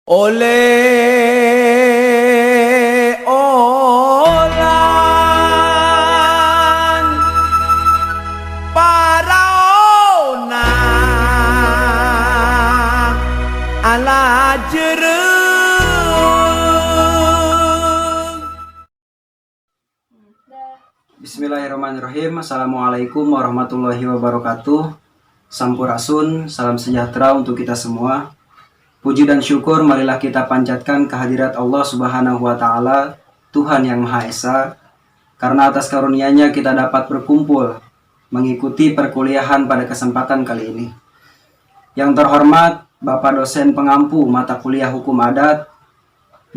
Oleh olan para ona ala jereng. Bismillahirrahmanirrahim. Assalamualaikum warahmatullahi wabarakatuh. Sampurasun, salam sejahtera untuk kita semua. Puji dan syukur marilah kita panjatkan kehadirat Allah Subhanahu wa Ta'ala, Tuhan yang Maha Esa, karena atas karunia-Nya kita dapat berkumpul mengikuti perkuliahan pada kesempatan kali ini. Yang terhormat Bapak dosen pengampu mata kuliah Hukum Adat,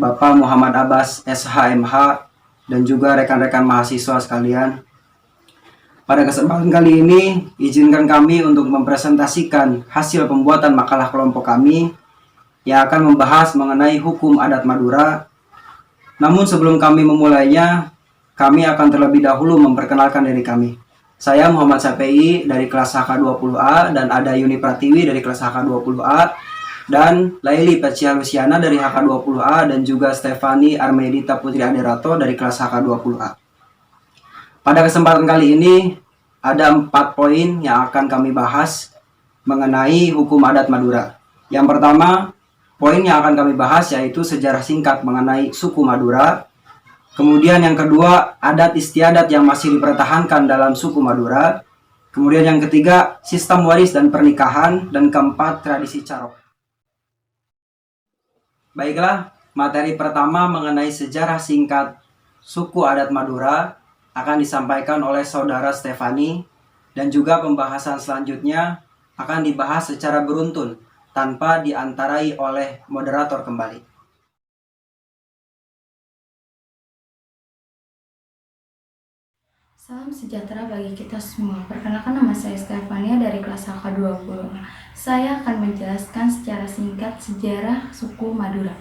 Bapak Muhammad Abbas SHMH, dan juga rekan-rekan mahasiswa sekalian. Pada kesempatan kali ini, izinkan kami untuk mempresentasikan hasil pembuatan makalah kelompok kami yang akan membahas mengenai hukum adat Madura. Namun sebelum kami memulainya, kami akan terlebih dahulu memperkenalkan diri kami. Saya Muhammad Sapi dari kelas HK20A, dan ada Yuni Pratiwi dari kelas HK20A, dan Laili Pecia Luciana dari HK20A, dan juga Stefani Armedita Putri Aderato dari kelas HK20A. Pada kesempatan kali ini, ada 4 poin yang akan kami bahas mengenai hukum adat Madura. Yang pertama, poin yang akan kami bahas yaitu sejarah singkat mengenai suku Madura. Kemudian yang kedua, adat istiadat yang masih dipertahankan dalam suku Madura. Kemudian yang ketiga, sistem waris dan pernikahan. Dan keempat, tradisi carok. Baiklah, materi pertama mengenai sejarah singkat suku adat Madura akan disampaikan oleh Saudara Stefani, dan juga pembahasan selanjutnya akan dibahas secara beruntun tanpa diantarai oleh moderator kembali. Salam sejahtera bagi kita semua. Perkenalkan, nama saya Stefania dari kelas HK20. Saya akan menjelaskan secara singkat sejarah suku Madura.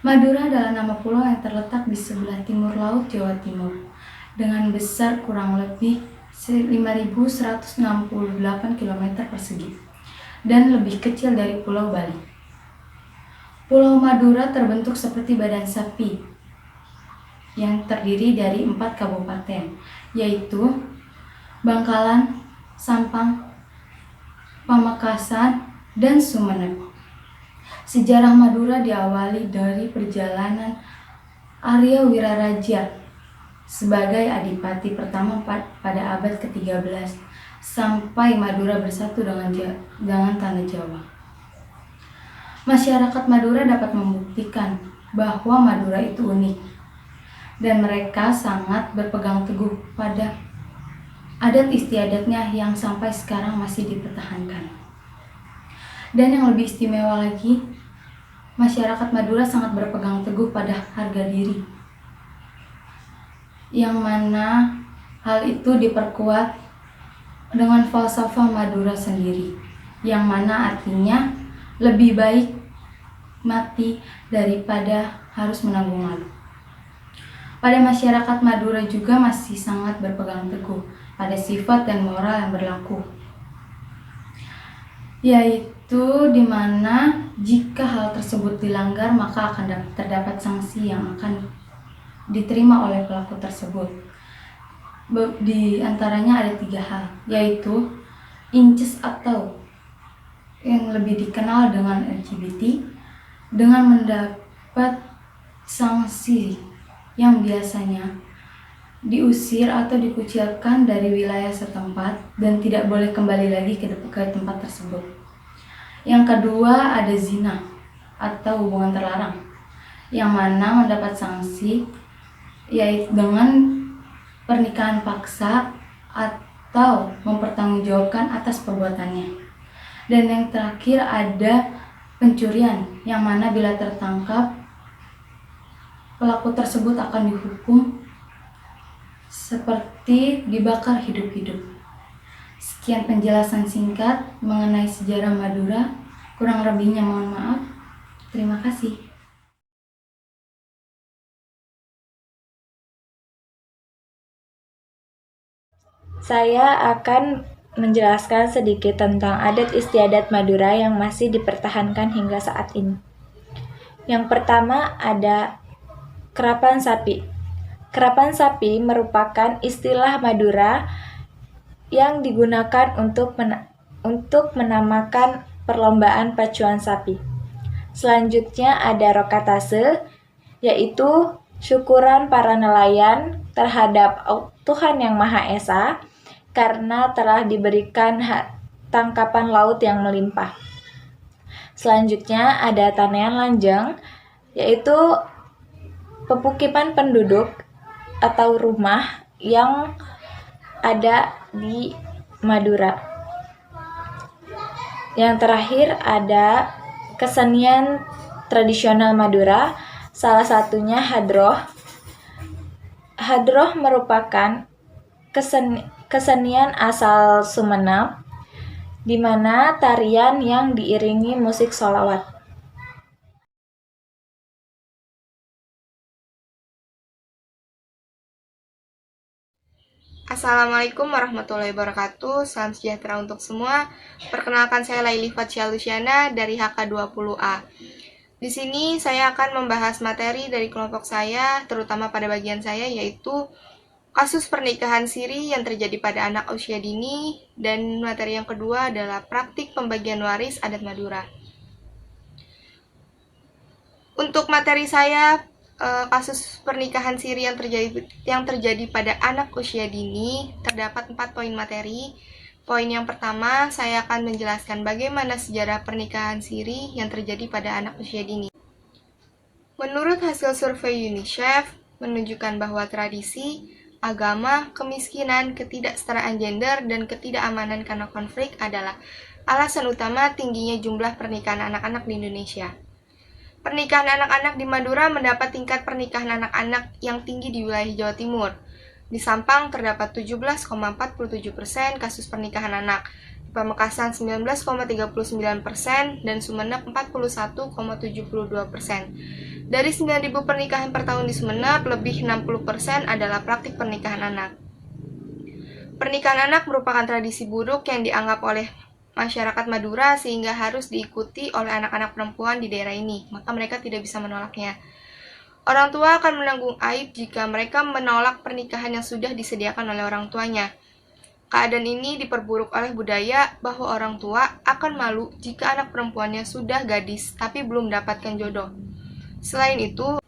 Madura adalah nama pulau yang terletak di sebelah timur laut Jawa Timur dengan besar kurang lebih 5.168 km persegi dan lebih kecil dari Pulau Bali. Pulau Madura terbentuk seperti badan sapi yang terdiri dari 4 kabupaten, yaitu Bangkalan, Sampang, Pamekasan, dan Sumeneb. Sejarah Madura diawali dari perjalanan Arya Wiraraja sebagai adipati pertama pada abad ke-13 sampai Madura bersatu dengan tanah Jawa. Masyarakat Madura dapat membuktikan bahwa Madura itu unik dan mereka sangat berpegang teguh pada adat istiadatnya yang sampai sekarang masih dipertahankan. Dan yang lebih istimewa lagi, masyarakat Madura sangat berpegang teguh pada harga diri, yang mana hal itu diperkuat dengan falsafah Madura sendiri, yang mana artinya lebih baik mati daripada harus menanggung malu. Pada masyarakat Madura juga masih sangat berpegang teguh pada sifat dan moral yang berlaku, yaitu di mana jika hal tersebut dilanggar maka akan terdapat sanksi yang akan diterima oleh pelaku tersebut. Di antaranya ada 3 hal, yaitu inces atau yang lebih dikenal dengan LGBT, dengan mendapat sanksi yang biasanya diusir atau dikucilkan dari wilayah setempat dan tidak boleh kembali lagi ke tempat tersebut. Yang kedua ada zina atau hubungan terlarang, yang mana mendapat sanksi yaitu dengan pernikahan paksa atau mempertanggungjawabkan atas perbuatannya. Dan yang terakhir ada pencurian, yang mana bila tertangkap pelaku tersebut akan dihukum seperti dibakar hidup-hidup. Sekian penjelasan singkat mengenai sejarah Madura, kurang lebihnya mohon maaf. Terima kasih. Saya akan menjelaskan sedikit tentang adat istiadat Madura yang masih dipertahankan hingga saat ini. Yang pertama ada kerapan sapi. Kerapan sapi merupakan istilah Madura yang digunakan untuk menamakan perlombaan pacuan sapi. Selanjutnya ada rokatase, yaitu syukuran para nelayan terhadap Tuhan Yang Maha Esa karena telah diberikan tangkapan laut yang melimpah. Selanjutnya ada tanean lanjeng, yaitu pemukiman penduduk atau rumah yang ada di Madura. Yang terakhir ada kesenian tradisional Madura, salah satunya hadroh. Hadroh merupakan kesenian asal Sumeneb, di mana tarian yang diiringi musik sholawat. Assalamualaikum warahmatullahi wabarakatuh. Salam sejahtera untuk semua. Perkenalkan, saya Laili Fatsya Luciana dari HK20A. Di sini saya akan membahas materi dari kelompok saya, terutama pada bagian saya, yaitu kasus pernikahan siri yang terjadi pada anak usia dini, dan materi yang kedua adalah praktik pembagian waris adat Madura. Untuk materi saya, kasus pernikahan siri yang terjadi pada anak usia dini, terdapat 4 poin materi. Poin yang pertama, saya akan menjelaskan bagaimana sejarah pernikahan siri yang terjadi pada anak usia dini. Menurut hasil survei UNICEF, menunjukkan bahwa tradisi, agama, kemiskinan, ketidaksetaraan gender, dan ketidakamanan karena konflik adalah alasan utama tingginya jumlah pernikahan anak-anak di Indonesia. Pernikahan anak-anak di Madura mendapat tingkat pernikahan anak-anak yang tinggi di wilayah Jawa Timur. Di Sampang terdapat 17,47% kasus pernikahan anak, di Pamekasan 19,39%, dan Sumeneb 41,72%. Dari 9.000 pernikahan per tahun di Sumeneb, lebih 60% adalah praktik pernikahan anak. Pernikahan anak merupakan tradisi buruk yang dianggap oleh masyarakat Madura sehingga harus diikuti oleh anak-anak perempuan di daerah ini, maka mereka tidak bisa menolaknya. Orang tua akan menanggung aib jika mereka menolak pernikahan yang sudah disediakan oleh orang tuanya. Keadaan ini diperburuk oleh budaya bahwa orang tua akan malu jika anak perempuannya sudah gadis tapi belum mendapatkan jodoh. Selain itu,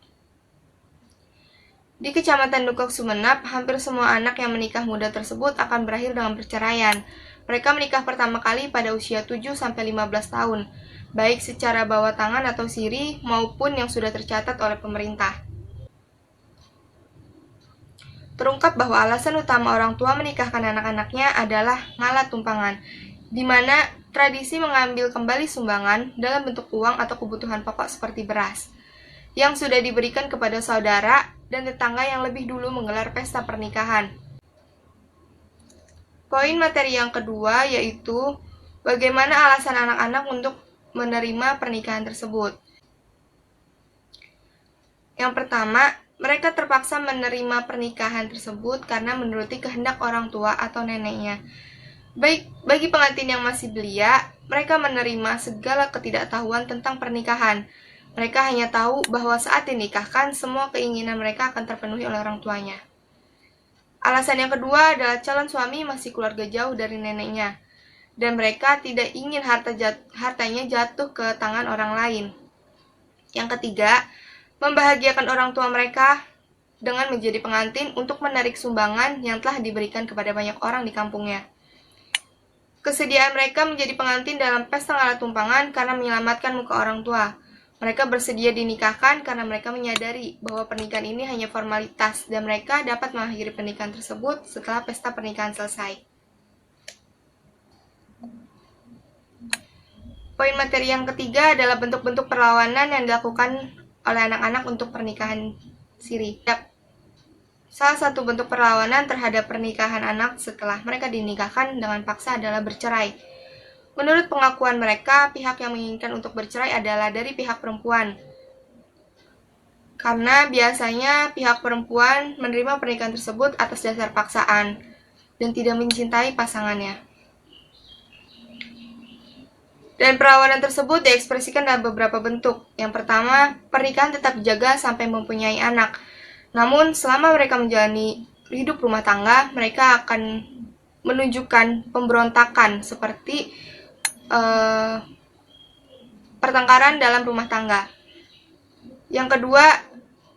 di Kecamatan Dukok Sumeneb, hampir semua anak yang menikah muda tersebut akan berakhir dengan perceraian. Mereka menikah pertama kali pada usia 7-15 tahun, baik secara bawah tangan atau siri maupun yang sudah tercatat oleh pemerintah. Terungkap bahwa alasan utama orang tua menikahkan anak-anaknya adalah ngalah tumpangan, di mana tradisi mengambil kembali sumbangan dalam bentuk uang atau kebutuhan pokok seperti beras, yang sudah diberikan kepada saudara dan tetangga yang lebih dulu menggelar pesta pernikahan. Poin materi yang kedua yaitu bagaimana alasan anak-anak untuk menerima pernikahan tersebut. Yang pertama, mereka terpaksa menerima pernikahan tersebut karena menuruti kehendak orang tua atau neneknya. Baik bagi pengantin yang masih belia, mereka menerima segala ketidaktahuan tentang pernikahan. Mereka hanya tahu bahwa saat dinikahkan, semua keinginan mereka akan terpenuhi oleh orang tuanya. Alasan yang kedua adalah calon suami masih keluarga jauh dari neneknya, dan mereka tidak ingin hartanya jatuh ke tangan orang lain. Yang ketiga, membahagiakan orang tua mereka dengan menjadi pengantin untuk menarik sumbangan yang telah diberikan kepada banyak orang di kampungnya. Kesediaan mereka menjadi pengantin dalam pesta ngalah tumpangan karena menyelamatkan muka orang tua. Mereka bersedia dinikahkan karena mereka menyadari bahwa pernikahan ini hanya formalitas dan mereka dapat mengakhiri pernikahan tersebut setelah pesta pernikahan selesai. Poin materi yang ketiga adalah bentuk-bentuk perlawanan yang dilakukan oleh anak-anak untuk pernikahan siri. Salah satu bentuk perlawanan terhadap pernikahan anak setelah mereka dinikahkan dengan paksa adalah bercerai. Menurut pengakuan mereka, pihak yang menginginkan untuk bercerai adalah dari pihak perempuan. Karena biasanya pihak perempuan menerima pernikahan tersebut atas dasar paksaan dan tidak mencintai pasangannya. Dan perlawanan tersebut diekspresikan dalam beberapa bentuk. Yang pertama, pernikahan tetap dijaga sampai mempunyai anak. Namun, selama mereka menjalani hidup rumah tangga, mereka akan menunjukkan pemberontakan seperti pertengkaran dalam rumah tangga. Yang kedua,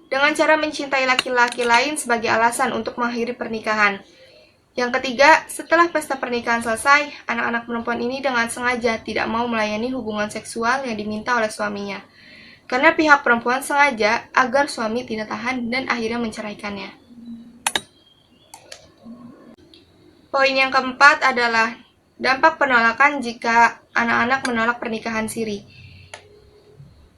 dengan cara mencintai laki-laki lain sebagai alasan untuk mengakhiri pernikahan. Yang ketiga, setelah pesta pernikahan selesai, anak-anak perempuan ini dengan sengaja tidak mau melayani hubungan seksual yang diminta oleh suaminya. Karena pihak perempuan sengaja agar suami tidak tahan dan akhirnya menceraikannya. Poin yang keempat adalah dampak penolakan jika anak-anak menolak pernikahan siri.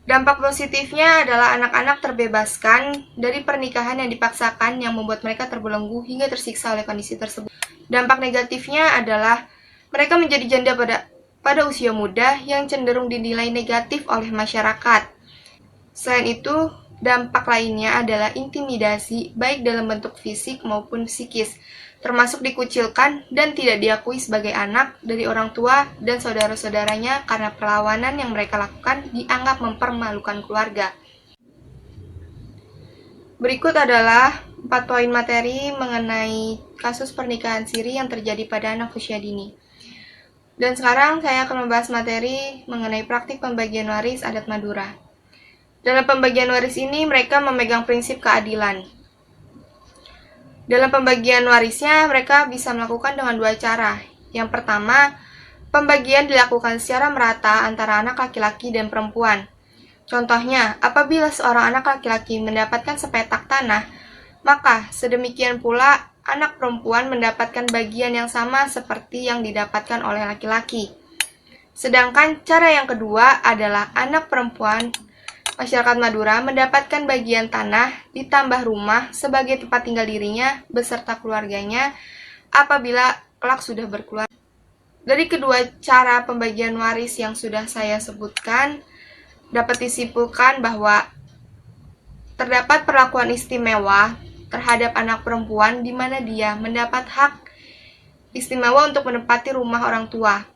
Dampak positifnya adalah anak-anak terbebaskan dari pernikahan yang dipaksakan yang membuat mereka terbelenggu hingga tersiksa oleh kondisi tersebut. Dampak negatifnya adalah mereka menjadi janda pada usia muda yang cenderung dinilai negatif oleh masyarakat. Selain itu, dampak lainnya adalah intimidasi baik dalam bentuk fisik maupun psikis, termasuk dikucilkan dan tidak diakui sebagai anak dari orang tua dan saudara-saudaranya karena perlawanan yang mereka lakukan dianggap mempermalukan keluarga. Berikut adalah 4 poin materi mengenai kasus pernikahan siri yang terjadi pada anak usia dini. Dan sekarang saya akan membahas materi mengenai praktik pembagian waris adat Madura. Dalam pembagian waris ini mereka memegang prinsip keadilan. Dalam pembagian warisnya, mereka bisa melakukan dengan 2 cara. Yang pertama, pembagian dilakukan secara merata antara anak laki-laki dan perempuan. Contohnya, apabila seorang anak laki-laki mendapatkan sepetak tanah, maka sedemikian pula anak perempuan mendapatkan bagian yang sama seperti yang didapatkan oleh laki-laki. Sedangkan cara yang kedua adalah anak perempuan masyarakat Madura mendapatkan bagian tanah ditambah rumah sebagai tempat tinggal dirinya beserta keluarganya apabila kelak sudah berkeluarga. Dari kedua cara pembagian waris yang sudah saya sebutkan, dapat disimpulkan bahwa terdapat perlakuan istimewa terhadap anak perempuan di mana dia mendapat hak istimewa untuk menempati rumah orang tua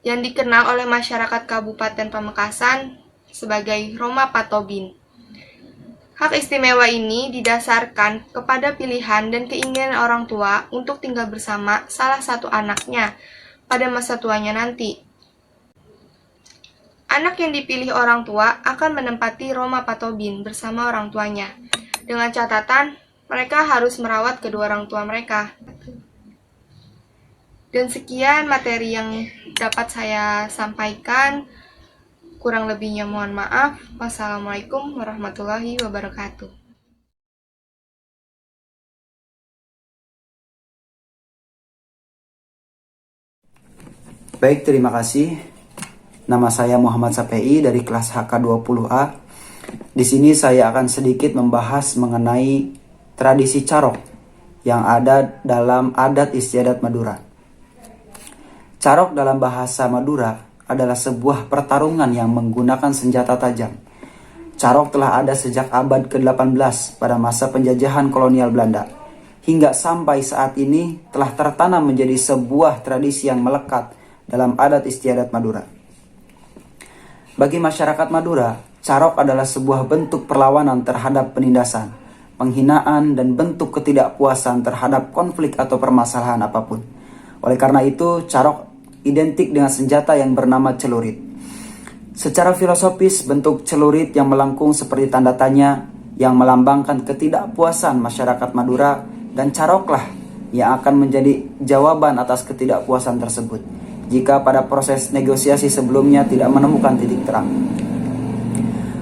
yang dikenal oleh masyarakat Kabupaten Pamekasan sebagai Roma Patobin. Hak istimewa ini didasarkan kepada pilihan dan keinginan orang tua untuk tinggal bersama salah satu anaknya pada masa tuanya nanti. Anak yang dipilih orang tua akan menempati Roma Patobin bersama orang tuanya, dengan catatan mereka harus merawat kedua orang tua mereka. Dan sekian materi yang dapat saya sampaikan. Kurang lebihnya mohon maaf. Wassalamualaikum warahmatullahi wabarakatuh. Baik, terima kasih. Nama saya Muhammad Sapei dari kelas HK20A. Di sini saya akan sedikit membahas mengenai tradisi carok yang ada dalam adat istiadat Madura. Carok dalam bahasa Madura adalah sebuah pertarungan yang menggunakan senjata tajam. Carok telah ada sejak abad ke-18 pada masa penjajahan kolonial Belanda. Hingga sampai saat ini telah tertanam menjadi sebuah tradisi yang melekat dalam adat istiadat Madura. Bagi masyarakat Madura, carok adalah sebuah bentuk perlawanan terhadap penindasan, penghinaan, dan bentuk ketidakpuasan terhadap konflik atau permasalahan apapun. Oleh karena itu, carok identik dengan senjata yang bernama celurit. Secara filosofis, bentuk celurit yang melengkung seperti tanda tanya yang melambangkan ketidakpuasan masyarakat Madura, dan caroklah yang akan menjadi jawaban atas ketidakpuasan tersebut jika pada proses negosiasi sebelumnya tidak menemukan titik terang.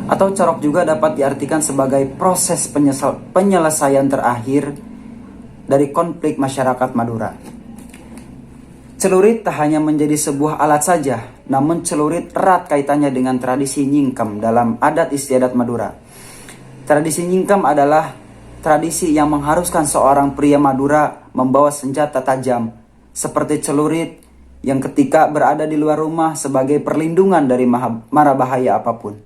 Atau carok juga dapat diartikan sebagai proses penyelesaian terakhir dari konflik masyarakat Madura. Celurit tak hanya menjadi sebuah alat saja, namun celurit erat kaitannya dengan tradisi nyingkem dalam adat istiadat Madura. Tradisi nyingkem adalah tradisi yang mengharuskan seorang pria Madura membawa senjata tajam seperti celurit yang ketika berada di luar rumah sebagai perlindungan dari mara bahaya apapun.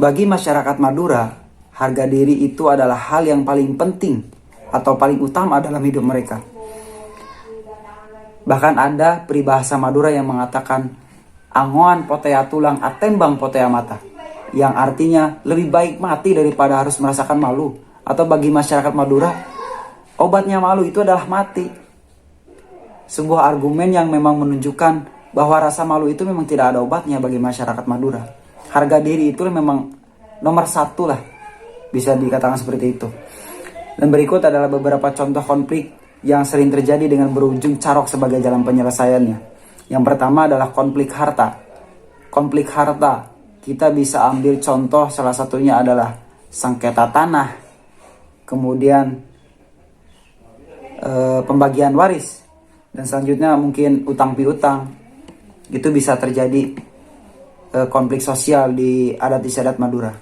Bagi masyarakat Madura, harga diri itu adalah hal yang paling penting atau paling utama dalam hidup mereka. Bahkan ada peribahasa Madura yang mengatakan, angoan potea tulang atembang potea mata, yang artinya lebih baik mati daripada harus merasakan malu. Atau bagi masyarakat Madura, obatnya malu itu adalah mati. Sebuah argumen yang memang menunjukkan bahwa rasa malu itu memang tidak ada obatnya bagi masyarakat Madura. Harga diri itu memang nomor satu lah, bisa dikatakan seperti itu. Dan berikut adalah beberapa contoh konflik yang sering terjadi dengan berujung carok sebagai jalan penyelesaiannya. Yang pertama adalah konflik harta. Konflik harta, kita bisa ambil contoh, salah satunya adalah sengketa tanah, kemudian pembagian waris, dan selanjutnya mungkin utang piutang. Itu bisa terjadi konflik sosial di adat istiadat Madura.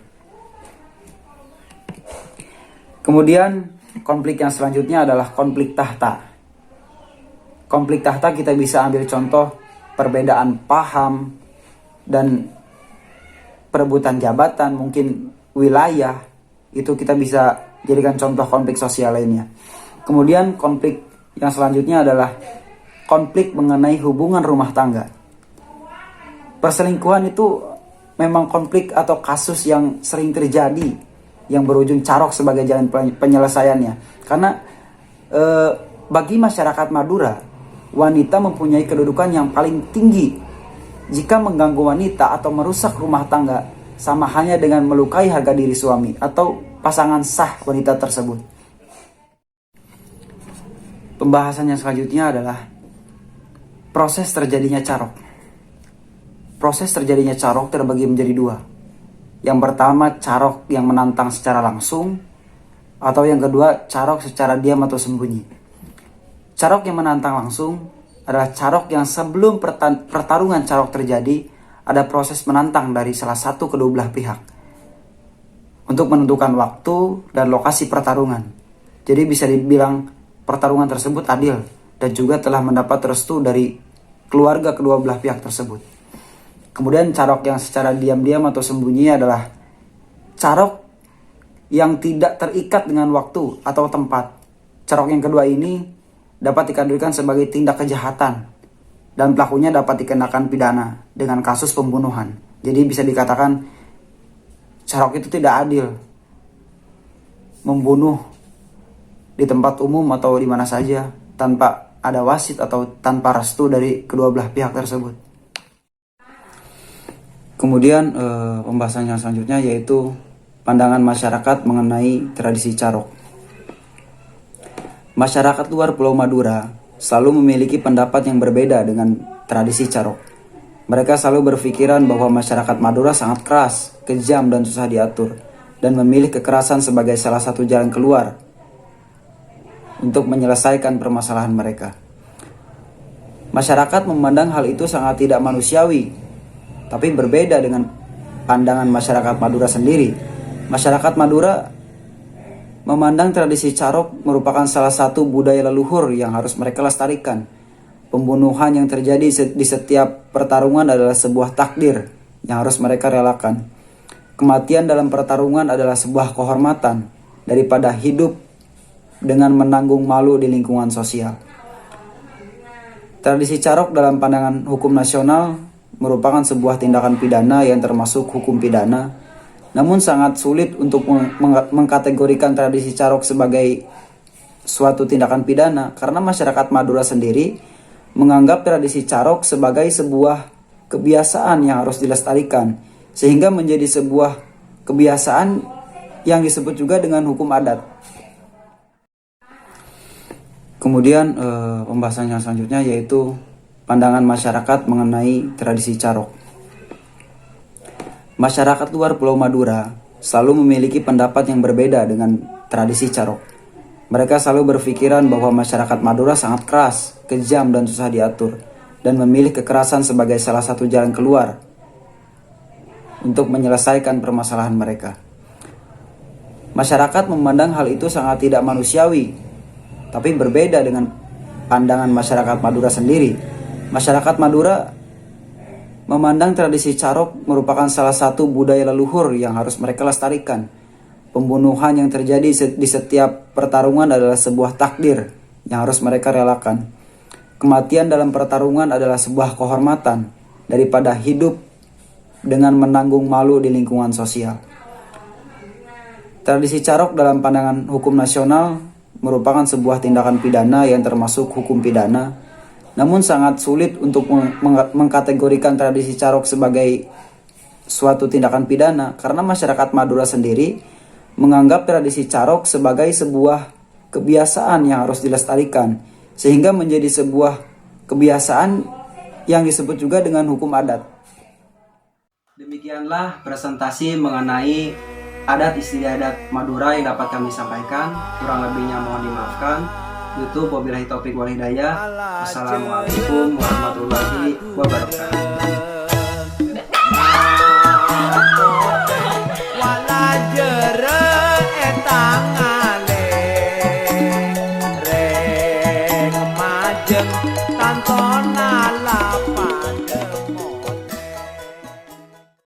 Kemudian konflik yang selanjutnya adalah konflik tahta. Konflik tahta kita bisa ambil contoh perbedaan paham dan perebutan jabatan, mungkin wilayah. Itu kita bisa jadikan contoh konflik sosial lainnya. Kemudian konflik yang selanjutnya adalah konflik mengenai hubungan rumah tangga. Perselingkuhan itu memang konflik atau kasus yang sering terjadi, yang berujung carok sebagai jalan penyelesaiannya. Karena bagi masyarakat Madura, wanita mempunyai kedudukan yang paling tinggi. Jika mengganggu wanita atau merusak rumah tangga, sama halnya dengan melukai harga diri suami atau pasangan sah wanita tersebut. Pembahasan yang selanjutnya adalah proses terjadinya carok. Proses terjadinya carok terbagi menjadi dua. Yang pertama, carok yang menantang secara langsung, atau yang kedua, carok secara diam atau sembunyi. Carok yang menantang langsung adalah carok yang sebelum pertarungan carok terjadi, ada proses menantang dari salah satu kedua belah pihak untuk menentukan waktu dan lokasi pertarungan. Jadi bisa dibilang pertarungan tersebut adil dan juga telah mendapat restu dari keluarga kedua belah pihak tersebut. Kemudian carok yang secara diam-diam atau sembunyi adalah carok yang tidak terikat dengan waktu atau tempat. Carok yang kedua ini dapat dikategorikan sebagai tindak kejahatan dan pelakunya dapat dikenakan pidana dengan kasus pembunuhan. Jadi bisa dikatakan carok itu tidak adil, membunuh di tempat umum atau di mana saja tanpa ada wasit atau tanpa restu dari kedua belah pihak tersebut. Kemudian pembahasan yang selanjutnya yaitu pandangan masyarakat mengenai tradisi carok. Masyarakat luar Pulau Madura selalu memiliki pendapat yang berbeda dengan tradisi carok. Mereka selalu berpikiran bahwa masyarakat Madura sangat keras, kejam dan susah diatur, dan memilih kekerasan sebagai salah satu jalan keluar untuk menyelesaikan permasalahan mereka. Masyarakat memandang hal itu sangat tidak manusiawi, tapi berbeda dengan pandangan masyarakat Madura sendiri. Masyarakat Madura memandang tradisi carok merupakan salah satu budaya leluhur yang harus mereka lestarikan. Pembunuhan yang terjadi di setiap pertarungan adalah sebuah takdir yang harus mereka relakan. Kematian dalam pertarungan adalah sebuah kehormatan daripada hidup dengan menanggung malu di lingkungan sosial. Tradisi carok dalam pandangan hukum nasional merupakan sebuah tindakan pidana yang termasuk hukum pidana. Namun sangat sulit untuk mengkategorikan tradisi carok sebagai suatu tindakan pidana karena masyarakat Madura sendiri menganggap tradisi carok sebagai sebuah kebiasaan yang harus dilestarikan, sehingga menjadi sebuah kebiasaan yang disebut juga dengan hukum adat. Kemudian pembahasan yang selanjutnya yaitu pandangan masyarakat mengenai tradisi carok. Masyarakat luar Pulau Madura selalu memiliki pendapat yang berbeda dengan tradisi carok. Mereka selalu berpikiran bahwa masyarakat Madura sangat keras, kejam dan susah diatur, dan memilih kekerasan sebagai salah satu jalan keluar untuk menyelesaikan permasalahan mereka. Masyarakat memandang hal itu sangat tidak manusiawi, tapi berbeda dengan pandangan masyarakat Madura sendiri. Masyarakat Madura memandang tradisi carok merupakan salah satu budaya leluhur yang harus mereka lestarikan. Pembunuhan yang terjadi di setiap pertarungan adalah sebuah takdir yang harus mereka relakan. Kematian dalam pertarungan adalah sebuah kehormatan daripada hidup dengan menanggung malu di lingkungan sosial. Tradisi carok dalam pandangan hukum nasional merupakan sebuah tindakan pidana yang termasuk hukum pidana, namun sangat sulit untuk mengkategorikan tradisi carok sebagai suatu tindakan pidana karena masyarakat Madura sendiri menganggap tradisi carok sebagai sebuah kebiasaan yang harus dilestarikan, sehingga menjadi sebuah kebiasaan yang disebut juga dengan hukum adat. Demikianlah presentasi mengenai adat istiadat Madura yang dapat kami sampaikan. Kurang lebihnya mohon dimaafkan. Tutup, wabillahi taufik wal hidayah. Wassalamualaikum warahmatullahi wabarakatuh.